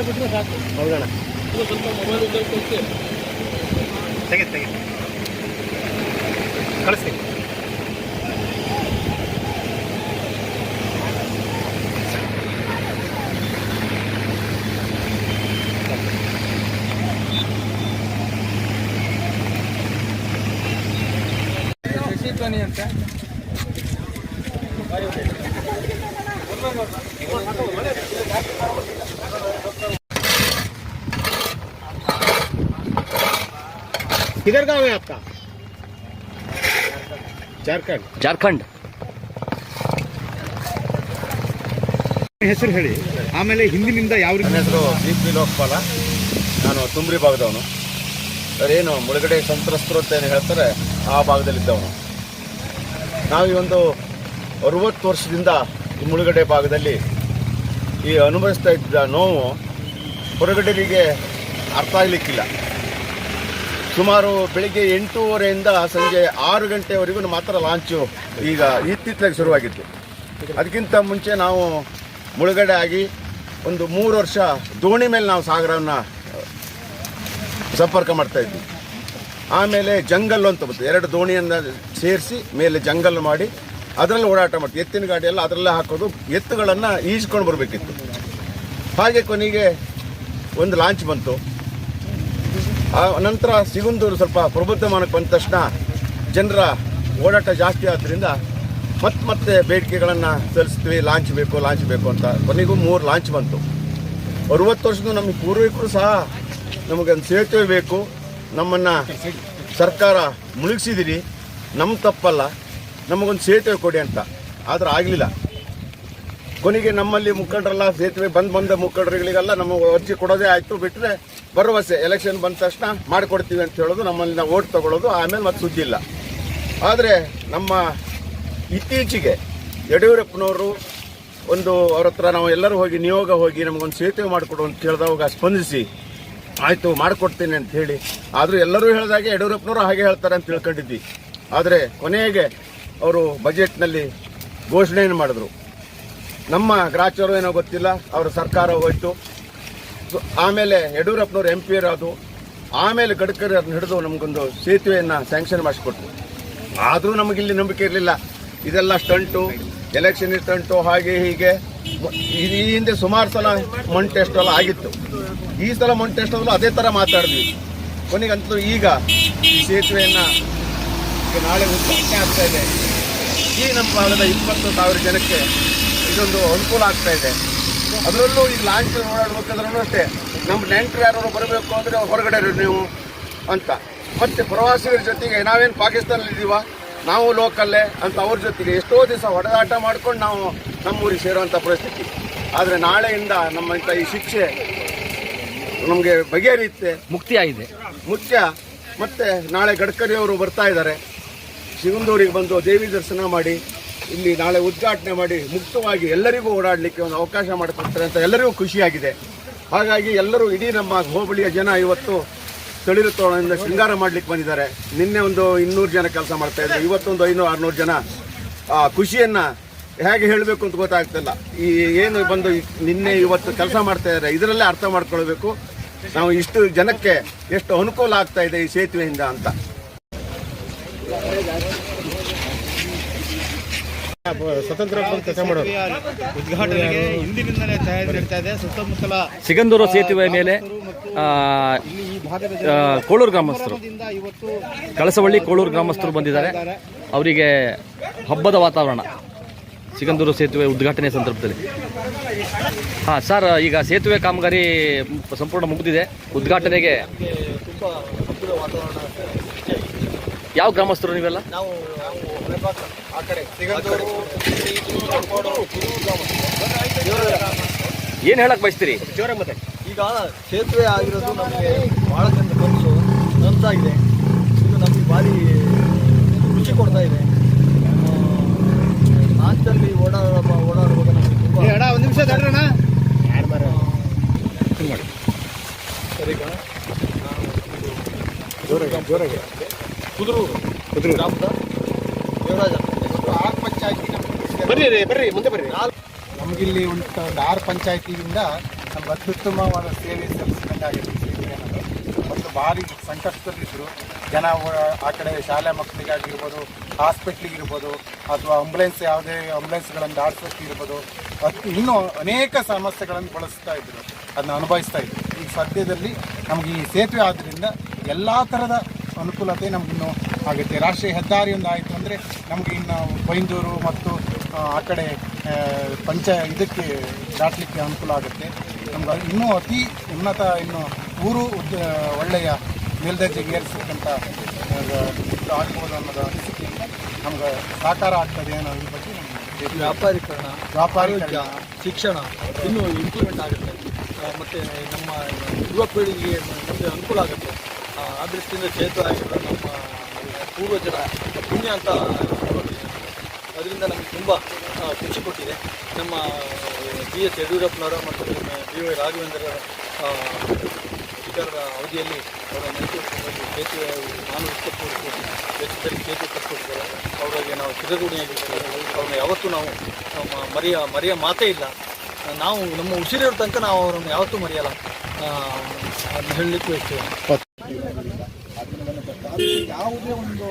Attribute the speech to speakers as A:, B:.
A: ಬಿಟ್ಟರೆ ಸಾಕು.
B: ಹೌದಣ್ಣ,
A: ಸ್ವಲ್ಪ ಮೊಬೈಲ್ ಕಳಿಸಿ
B: ತೆಗೆ ಕಳಿಸ್ತೀನಿ.
A: ಶಶಿಧ್ವನಿ ಅಂತ
B: किधर गाँव है आपका?
C: ಜಾರ್ಖಂಡ್.
B: ಹೆಸರು ಹೇಳಿ, ಆಮೇಲೆ ಹಿಂದಿನಿಂದ ಯಾವ ರೀತಿ?
D: ನನ್ನ ಹೆಸರು ಬಿ.ಪಿ. ಲೋಕಪಾಲ. ನಾನು ತುಮ್ರಿ ಭಾಗದವನು. ಏನು ಮುಳುಗಡೆ ಸಂತ್ರಸ್ತರು ಅಂತ ಏನು ಹೇಳ್ತಾರೆ ಆ ಭಾಗದಲ್ಲಿದ್ದವನು. ನಾವು ಈ ಒಂದು 60 ವರ್ಷದಿಂದ ಈ ಮುಳುಗಡೆ ಭಾಗದಲ್ಲಿ ಈ ಅನುಭವಿಸ್ತಾ ಇದ್ದ ನೋವು ಹೊರಗಡೆಗೆ ಅರ್ಥ ಆಗಲಿಕ್ಕಿಲ್ಲ. ಸುಮಾರು ಬೆಳಿಗ್ಗೆ 8:30 ಸಂಜೆ 6 ಗಂಟೆವರೆಗೂ ಮಾತ್ರ ಲಾಂಚು ಈಗ ಇತ್ತೀಚೆಗೆ ಶುರುವಾಗಿತ್ತು. ಅದಕ್ಕಿಂತ ಮುಂಚೆ ನಾವು ಮುಳುಗಡೆ ಆಗಿ ಒಂದು 3 ವರ್ಷ ದೋಣಿ ಮೇಲೆ ನಾವು ಸಾಗರವನ್ನು ಸಂಪರ್ಕ ಮಾಡ್ತಾಯಿದ್ವಿ. ಆಮೇಲೆ ಜಂಗಲ್ ಅಂತ ಬಂತು, 2 ದೋಣಿಯನ್ನು ಸೇರಿಸಿ ಮೇಲೆ ಜಂಗಲ್ ಮಾಡಿ ಅದರಲ್ಲಿ ಓಡಾಟ ಮಾಡ್ತೀವಿ. ಎತ್ತಿನ ಗಾಡಿಯೆಲ್ಲ ಅದರಲ್ಲೇ ಹಾಕೋದು, ಎತ್ತುಗಳನ್ನು ಈಜ್ಕೊಂಡು ಬರಬೇಕಿತ್ತು. ಹಾಗೆ ಕೊನೆಗೆ ಒಂದು ಲಾಂಚ್ ಬಂತು. ಆ ನಂತರ ಸಿಗುಂದೂರು ಸ್ವಲ್ಪ ಪ್ರಬುದ್ಧಮಾನಕ್ಕೆ ಬಂದ ತಕ್ಷಣ ಜನರ ಓಡಾಟ ಜಾಸ್ತಿ ಆದ್ದರಿಂದ ಮತ್ತೆ ಬೇಡಿಕೆಗಳನ್ನು ಸಲ್ಲಿಸ್ತೀವಿ, ಲಾಂಚ್ ಬೇಕು ಅಂತ. ಕೊನೆಗೂ 3 ಲಾಂಚ್ ಬಂತು. 60 ವರ್ಷದ ನಮ್ಮ ಪೂರ್ವಿಕರು ಸಹ ನಮಗೊಂದು ಸೇತುವೆ ಬೇಕು, ನಮ್ಮನ್ನು ಸರ್ಕಾರ ಮುಳುಗಿಸಿದಿರಿ, ನಮ್ಮ ತಪ್ಪಲ್ಲ, ನಮಗೊಂದು ಸೇತುವೆ ಕೊಡಿ ಅಂತ. ಆದರೆ ಆಗಲಿಲ್ಲ. ಕೊನೆಗೆ ನಮ್ಮಲ್ಲಿ ಮುಖಂಡರೆಲ್ಲ ಸೇತುವೆ ಬಂದ ಮುಖಂಡರುಗಳಿಗೆಲ್ಲ ನಮ್ಮ ಅರ್ಜಿ ಕೊಡೋದೇ ಆಯಿತು. ಬಿಟ್ಟರೆ ಭರವಸೆ ಎಲೆಕ್ಷನ್ ಬಂದ ತಕ್ಷಣ ಮಾಡಿಕೊಡ್ತೀವಿ ಅಂತ ಹೇಳೋದು, ನಮ್ಮಲ್ಲಿ ನಾವು ಓಟ್ ತೊಗೊಳ್ಳೋದು, ಆಮೇಲೆ ಮತ್ತೆ ಸುದ್ದಿ ಇಲ್ಲ. ಆದರೆ ನಮ್ಮ ಇತ್ತೀಚೆಗೆ ಯಡಿಯೂರಪ್ಪನವರು ಅವ್ರ ಹತ್ರ ನಾವು ಎಲ್ಲರೂ ಹೋಗಿ ನಿಯೋಗ ಹೋಗಿ ನಮಗೊಂದು ಸೇತುವೆ ಮಾಡಿಕೊಡು ಅಂತ ಹೇಳಿದವಾಗ ಸ್ಪಂದಿಸಿ ಆಯಿತು ಮಾಡಿಕೊಡ್ತೀನಿ ಅಂತ ಹೇಳಿ, ಆದರೂ ಎಲ್ಲರೂ ಹೇಳಿದಾಗೆ ಯಡಿಯೂರಪ್ಪನವರು ಹಾಗೆ ಹೇಳ್ತಾರೆ ಅಂತ ತಿಳ್ಕೊಂಡಿದ್ವಿ. ಆದರೆ ಕೊನೆಗೆ ಅವರು ಬಜೆಟ್ನಲ್ಲಿ ಘೋಷಣೆಯನ್ನು ಮಾಡಿದ್ರು. ನಮ್ಮ ಗ್ರಾಚಾರ ಏನೋ ಗೊತ್ತಿಲ್ಲ, ಅವರ ಸರ್ಕಾರ ಹೋಯ್ತು. ಆಮೇಲೆ ಯಡಿಯೂರಪ್ಪನವರು MP ಅದು. ಆಮೇಲೆ ಗಡ್ಕರಿ ಅದನ್ನ ಹಿಡಿದು ನಮಗೊಂದು ಸೇತುವೆಯನ್ನು ಸ್ಯಾಂಕ್ಷನ್ ಮಾಡಿಸ್ಕೊಟ್ರು. ಆದರೂ ನಮಗಿಲ್ಲಿ ನಂಬಿಕೆ ಇರಲಿಲ್ಲ. ಇದೆಲ್ಲ ಸ್ಟಂಟು, ಎಲೆಕ್ಷನ್ ಸ್ಟಂಟು, ಹಾಗೆ ಹೀಗೆ. ಈ ಹಿಂದೆ ಸುಮಾರು ಸಲ ಮಣ್ಣು ಟೆಸ್ಟ್ ಎಲ್ಲ ಆಗಿತ್ತು. ಈ ಸಲ ಮಣ್ಣು ಟೆಸ್ಟ್ ಅಲ್ಲೂ ಅದೇ ಥರ ಮಾತಾಡಿದ್ವಿ. ಕೊನೆಗಂತೂ ಈಗ ಈ ಸೇತುವೆಯನ್ನು ನಾಳೆ ಉದ್ಘಾಟನೆ ಆಗ್ತಾ ಇದೆ. ಈ ನಮ್ಮ ಭಾಗದ 20,000 ಜನಕ್ಕೆ ಇದೊಂದು ಅನುಕೂಲ ಆಗ್ತಾ ಇದೆ. ಅದರಲ್ಲೂ ಈಗ ಲಾಂಚ್ ಓಡಾಡ್ಬೇಕಾದ್ರೂ ಅಷ್ಟೇ, ನಮ್ಮ ನೆಂಟರು ಯಾರು ಬರಬೇಕು ಅಂದರೆ ಹೊರಗಡೆ ನೀವು ಅಂತ. ಮತ್ತು ಪ್ರವಾಸಿಗರ ಜೊತೆಗೆ ನಾವೇನು ಪಾಕಿಸ್ತಾನಲ್ಲಿದ್ದೀವ, ನಾವು ಲೋಕಲ್ಲೇ ಅಂತ ಅವ್ರ ಜೊತೆಗೆ ಎಷ್ಟೋ ದಿವಸ ಹೊಡೆದಾಟ ಮಾಡ್ಕೊಂಡು ನಾವು ನಮ್ಮೂರಿಗೆ ಸೇರುವಂಥ ಪರಿಸ್ಥಿತಿ. ಆದರೆ ನಾಳೆಯಿಂದ ನಮ್ಮಂಥ ಈ ಶಿಕ್ಷೆ ನಮಗೆ ಬಗೆಹರಿಯುತ್ತೆ,
C: ಮುಕ್ತಿಯಾಗಿದೆ
D: ಮುಖ್ಯ. ಮತ್ತು ನಾಳೆ ಗಡ್ಕರಿಯವರು ಬರ್ತಾ ಇದ್ದಾರೆ. ಸಿಗುಂದೂರಿಗೆ ಬಂದು ದೇವಿ ದರ್ಶನ ಮಾಡಿ ಇಲ್ಲಿ ನಾಳೆ ಉದ್ಘಾಟನೆ ಮಾಡಿ ಮುಕ್ತವಾಗಿ ಎಲ್ಲರಿಗೂ ಓಡಾಡಲಿಕ್ಕೆ ಒಂದು ಅವಕಾಶ ಮಾಡಿಕೊಡ್ತಾರೆ ಅಂತ ಎಲ್ಲರಿಗೂ ಖುಷಿಯಾಗಿದೆ. ಹಾಗಾಗಿ ಎಲ್ಲರೂ, ಇಡೀ ನಮ್ಮ ಹೋಬಳಿಯ ಜನ ಇವತ್ತು ತಳಿರು ತೋರಣದಿಂದ ಶೃಂಗಾರ ಮಾಡಲಿಕ್ಕೆ ಬಂದಿದ್ದಾರೆ. ನಿನ್ನೆ ಒಂದು 200 ಜನ ಕೆಲಸ ಮಾಡ್ತಾ ಇದ್ದಾರೆ, ಇವತ್ತೊಂದು 500-600 ಜನ. ಖುಷಿಯನ್ನು ಹೇಗೆ ಹೇಳಬೇಕು ಅಂತ ಗೊತ್ತಾಗ್ತಿಲ್ಲ. ಈ ಏನು ಬಂದು ನಿನ್ನೆ ಇವತ್ತು ಕೆಲಸ ಮಾಡ್ತಾ ಇದ್ದಾರೆ, ಇದರಲ್ಲೇ ಅರ್ಥ ಮಾಡ್ಕೊಳ್ಬೇಕು ನಾವು ಇಷ್ಟು ಜನಕ್ಕೆ ಎಷ್ಟು ಅನುಕೂಲ ಆಗ್ತಾ ಇದೆ ಈ ಸೇತುವೆಯಿಂದ ಅಂತ.
B: ಸ್ವತಂತ್ರ ಕೆಲಸ ಮಾಡೋದು
A: ಉದ್ಘಾಟನೆಗೆ ಹಿಂದಿನಿಂದಲೇ ತಯಾರಿ ನಡೀತಾ ಇದೆ. ಸುತ್ತಮುತ್ತಲ
C: ಸಿಗಂದೂರು ಸೇತುವೆ ಮೇಲೆ ಕೋಳೂರು ಗ್ರಾಮಸ್ಥರು, ಕಳಸವಳ್ಳಿ ಕೋಳೂರು ಗ್ರಾಮಸ್ಥರು ಬಂದಿದ್ದಾರೆ. ಅವರಿಗೆ ಹಬ್ಬದ ವಾತಾವರಣ ಸಿಗಂದೂರು ಸೇತುವೆ ಉದ್ಘಾಟನೆ ಸಂದರ್ಭದಲ್ಲಿ. ಸರ್, ಈಗ ಸೇತುವೆ ಕಾಮಗಾರಿ ಸಂಪೂರ್ಣ ಮುಗಿದಿದೆ. ಉದ್ಘಾಟನೆಗೆ
A: ತುಂಬ ಹಬ್ಬದ ವಾತಾವರಣ.
C: ಯಾವ ಗ್ರಾಮಸ್ಥರು ನೀವೆಲ್ಲ?
A: ನಾವು ಆ ಕಡೆ ಸಿಗಂದೂರು,
C: ಏನು ಹೇಳಕ್ ಬಯಸ್ತೀರಿ?
A: ಜೋರ ಮತ್ತೆ ಈಗ ಸೇತುವೆ ಆಗಿರೋದು ನಮಗೆ ಭಾಳ ಜನ ಕನಸು ನನಸಾಗಿದೆ. ಇದು ನಮಗೆ ಭಾರಿ ಖುಷಿ ಕೊಡ್ತಾ ಇದೆ. ಲಾಂಚಲ್ಲಿ ಓಡಾಡುವಾಗ ನಮಗೆ ತುಂಬ
B: ಒಂದು ನಿಮಿಷ ತಡ್ರಣ್ಣ.
A: ಸರಿಗ
B: ಜೋರಾಗಿ
A: ಕುದುರು ಗ್ರಾಮದ ದೇವರಾಜ 6 ಪಂಚಾಯತಿ
B: ಬರ್ರಿ ಮುಂದೆ ಬರ್ರಿ.
A: ನಮಗಿಲ್ಲಿ ಒಂದು 6 ಪಂಚಾಯತಿಯಿಂದ
E: ನಮ್ಗೆ ಅತ್ಯುತ್ತಮವಾದ ಸೇವೆ ಸಲ್ಲಿಸಿದಂಗಾಗಿದೆ ಸೇತುವೆ ಅನ್ನೋದು. ಮತ್ತು ಭಾರಿ ಸಂಕಷ್ಟದಲ್ಲಿದ್ದರು ಜನ. ಆ ಕಡೆ ಶಾಲೆ ಮಕ್ಕಳಿಗಾಗಿರ್ಬೋದು, ಹಾಸ್ಪಿಟ್ಲಿಗಿರ್ಬೋದು, ಅಥವಾ ಯಾವುದೇ ಆಂಬುಲೆನ್ಸ್ಗಳನ್ನು ದಾಟಿಸೋಕ್ಕಿರ್ಬೋದು, ಇನ್ನೂ ಅನೇಕ ಸಮಸ್ಯೆಗಳನ್ನು ಬಳಸ್ತಾ ಇದ್ದರು, ಅದನ್ನ ಅನುಭವಿಸ್ತಾ ಇದ್ರು. ಈಗ ಸದ್ಯದಲ್ಲಿ ನಮಗೆ ಈ ಸೇತುವೆ ಆದ್ದರಿಂದ ಎಲ್ಲ ಥರದ ಅನುಕೂಲತೆ ನಮಗಿನ್ನೂ ಆಗುತ್ತೆ. ರಾಷ್ಟ್ರೀಯ ಹೆದ್ದಾರಿ ಒಂದು ಆಯಿತು ಅಂದರೆ ನಮಗೆ ಇನ್ನು ಬೈಂದೂರು ಮತ್ತು ಆ ಕಡೆ ಇದಕ್ಕೆ ದಾಟಲಿಕ್ಕೆ ಅನುಕೂಲ ಆಗುತ್ತೆ. ನಮ್ಗೆ ಇನ್ನೂ ಅತಿ ಉನ್ನತ ಇನ್ನು ಒಳ್ಳೆಯ ಮೇಲ್ದರ್ಜೆಗೆ ಏರಿಸಬೇಕಂತ ಆಗ್ಬೋದು ಅನ್ನೋದು ಅನಿಸಿಕೆಯಿಂದ ನಮ್ಗೆ ಸಾಕಾರ ಆಗ್ತದೆ ಅನ್ನೋ ಈ ಬಗ್ಗೆ
A: ವ್ಯಾಪಾರೀಕರಣ, ಆರೋಗ್ಯ, ಶಿಕ್ಷಣ ಇನ್ನೂ ಇಂಪ್ರೂವ್ಮೆಂಟ್ ಆಗುತ್ತೆ. ಮತ್ತು ನಮ್ಮ ಯುವ ಪೀಳಿಗೆಗೆ ನಮಗೆ ಅನುಕೂಲ ಆಗುತ್ತೆ. ಆ ದೃಷ್ಟಿಯಿಂದ ಸೇತುವೆ ಆಗಿರೋದು ನಮ್ಮ ಪೂರ್ವಜರ ಪುಣ್ಯ ಅಂತ ಅನ್ಕೊಳ್ತೀನಿ. ಅದರಿಂದ ನಮಗೆ ತುಂಬ ಖುಷಿ ಕೊಟ್ಟಿದೆ. ನಮ್ಮ BS ಯಡಿಯೂರಪ್ಪನವರ ಮತ್ತು DY ರಾಘವೇಂದ್ರ ಅಧಿಕಾರದ ಅವಧಿಯಲ್ಲಿ ಅವರ ನೇತೃತ್ವದಲ್ಲಿ ಸೇತುವೆ ಮಾನವ ವೆಚ್ಚದಲ್ಲಿ ಸೇತುವೆ ಕಟ್ಟಿಕೊಟ್ಟಿದ್ದಾರೆ. ಅವರಿಗೆ ನಾವು ಚಿರಋಣಿಯಾಗಿರ್ತೇವೆ. ಅವ್ರನ್ನ ಯಾವತ್ತೂ ನಾವು ಮರೆಯ ಮಾತೇ ಇಲ್ಲ. ನಾವು ನಮ್ಮ ಉಸಿರಿರೋ ತನಕ ನಾವು ಅವರನ್ನು ಯಾವತ್ತೂ ಮರೆಯಲ್ಲ. ಅದನ್ನ ಹೇಳಲಿಕ್ಕೂ ಇಷ್ಟೇ.
E: ಯಾವುದೇ ಒಂದು